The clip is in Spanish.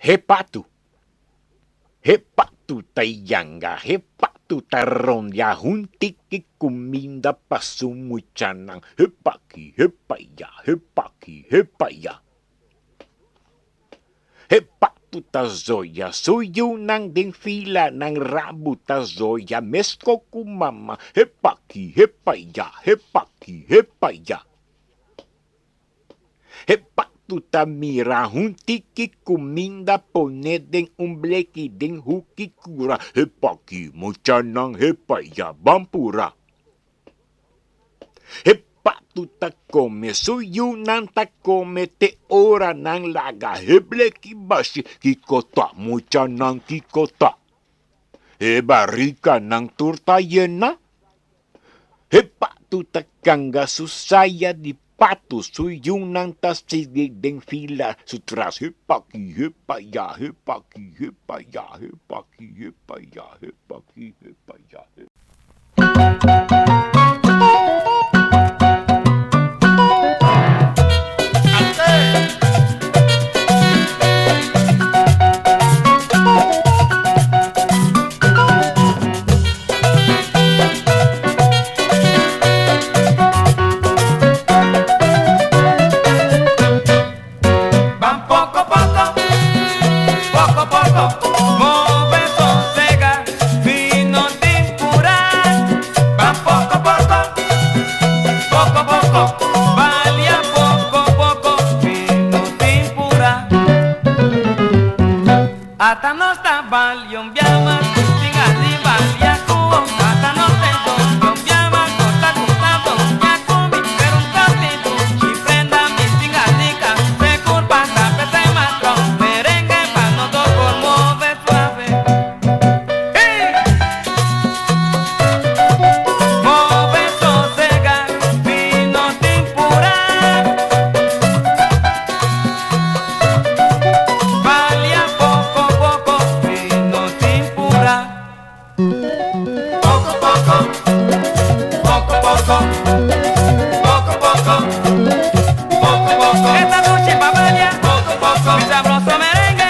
Hepatu, hepatu tayanga, hepatu tarondia, juntiki kuminda pasumuchanang, hepaki, hepaya. Hepatu tazoya, suyunang ding fila ng rabo tazoya, mesko kumama, hepaki, hepaya. Hepatu tamira, juntiki kuminda ponedeng umbleki ding hukikura, hepaki, muchanang hepaya, bampura. Hepatu takome, suyunang takome, te ora ng laga, hebleki bashi, kikota, muchanang kikota. Hebarika ng turta yena. Hepatu takanga susaya di patu suyunang tasigig ding fila sutras hepaki, hepaya. Ata no sta baglion biama, tingali baglia kuo. Ata no te don biama, costa don yakumi. Per un partito ci prenda mi tingali ca, se curva sta per te matro. Merengue panno dopo muove suave. Muove sosega, fino timpura. Baglia poco poco, esta noche pa' bailar, poco, mi sabroso merengue.